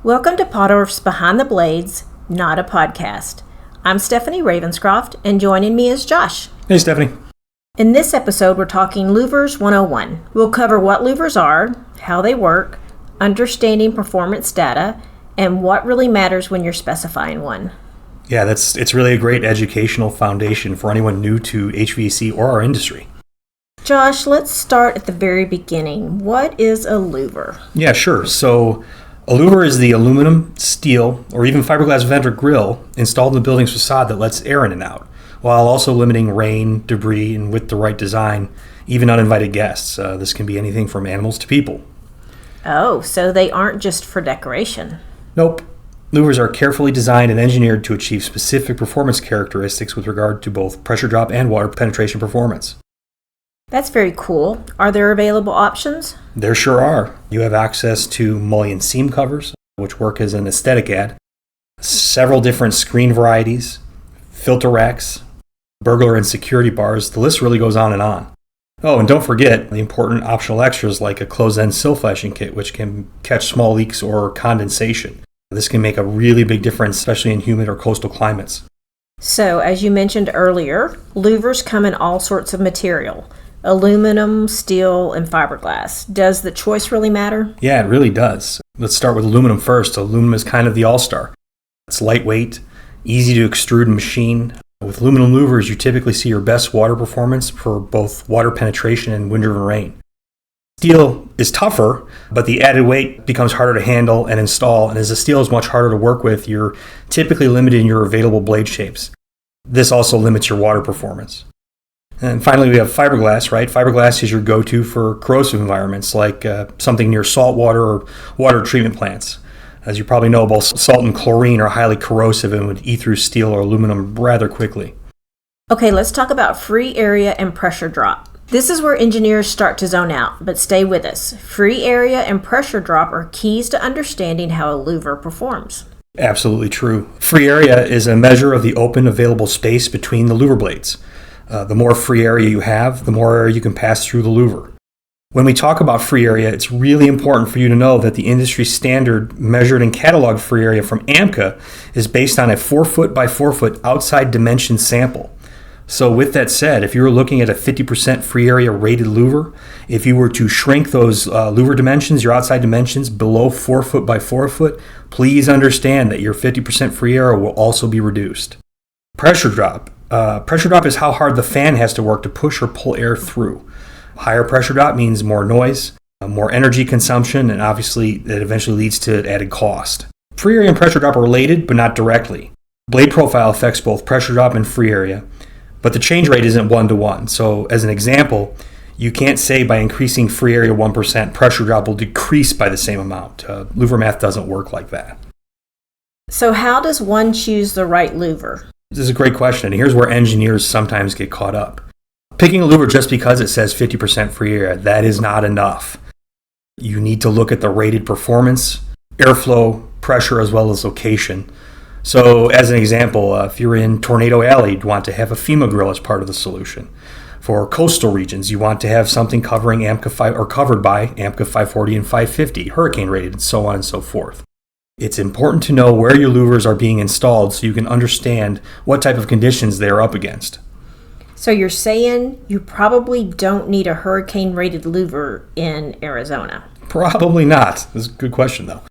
Welcome to Potter's Behind the Blades, not a podcast. I'm Stephenie Ravenscroft, and joining me is Josh. Hey, Stephenie. In this episode, we're talking Louvers 101. We'll cover what louvers are, how they work, understanding performance data, and what really matters when you're specifying one. Yeah, it's really a great educational foundation for anyone new to HVAC or our industry. Josh, let's start at the very beginning. What is a louver? Yeah, sure. So a louver is the aluminum, steel, or even fiberglass vent or grill installed in the building's facade that lets air in and out, while also limiting rain, debris, and with the right design, even uninvited guests. This can be anything from animals to people. Oh, so they aren't just for decoration. Nope. Louvers are carefully designed and engineered to achieve specific performance characteristics with regard to both pressure drop and water penetration performance. That's very cool. Are there available options? There sure are. You have access to mullion seam covers, which work as an aesthetic add, several different screen varieties, filter racks, burglar and security bars. The list really goes on and on. Oh, and don't forget the important optional extras like a closed-end sill flashing kit, which can catch small leaks or condensation. This can make a really big difference, especially in humid or coastal climates. So, as you mentioned earlier, louvers come in all sorts of material. Aluminum, steel, and fiberglass. Does the choice really matter? Yeah, it really does. Let's start with aluminum first. Aluminum is kind of the all-star. It's lightweight, easy to extrude and machine. With aluminum louvers, you typically see your best water performance for both water penetration and wind-driven rain. Steel is tougher, but the added weight becomes harder to handle and install, and as the steel is much harder to work with, you're typically limited in your available blade shapes. This also limits your water performance. And finally, we have fiberglass, right? Fiberglass is your go-to for corrosive environments like something near saltwater or water treatment plants. As you probably know, both salt and chlorine are highly corrosive and would eat through steel or aluminum rather quickly. Okay, let's talk about free area and pressure drop. This is where engineers start to zone out, but stay with us. Free area and pressure drop are keys to understanding how a louver performs. Absolutely true. Free area is a measure of the open available space between the louver blades. The more free area you have, the more air you can pass through the louver. When we talk about free area, it's really important for you to know that the industry standard measured and cataloged free area from AMCA is based on a 4 foot by 4 foot outside dimension sample. So with that said, if you were looking at a 50% free area rated louver, if you were to shrink those louver dimensions, your outside dimensions below 4 foot by 4 foot, please understand that your 50% free area will also be reduced. Pressure drop. Pressure drop is how hard the fan has to work to push or pull air through. Higher pressure drop means more noise, more energy consumption, and obviously that eventually leads to added cost. Free area and pressure drop are related, but not directly. Blade profile affects both pressure drop and free area, but the change rate isn't 1-to-1. So as an example, you can't say by increasing free area 1%, pressure drop will decrease by the same amount. Louver math doesn't work like that. So how does one choose the right louver? This is a great question, and here's where engineers sometimes get caught up. Picking a louver just because it says 50% free area, that is not enough. You need to look at the rated performance, airflow, pressure, as well as location. So as an example, if you're in Tornado Alley, you'd want to have a FEMA grill as part of the solution. For coastal regions, you want to have something covering AMCA 5 or covered by AMCA 540 and 550, hurricane rated, and so on and so forth. It's important to know where your louvers are being installed so you can understand what type of conditions they are up against. So you're saying you probably don't need a hurricane-rated louver in Arizona? Probably not. That's a good question, though.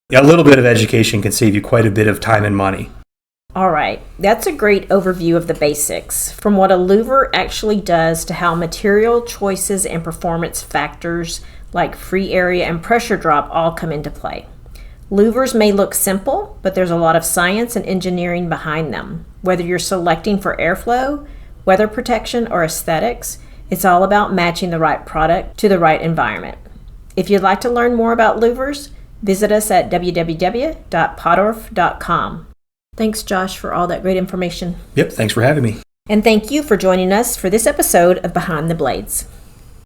Yeah, a little bit of education can save you quite a bit of time and money. All right, that's a great overview of the basics, from what a louver actually does to how material choices and performance factors like free area and pressure drop all come into play. Louvers may look simple, but there's a lot of science and engineering behind them. Whether you're selecting for airflow, weather protection, or aesthetics, it's all about matching the right product to the right environment. If you'd like to learn more about louvers, visit us at www.potorf.com. Thanks, Josh, for all that great information. Yep, thanks for having me. And thank you for joining us for this episode of Behind the Blades.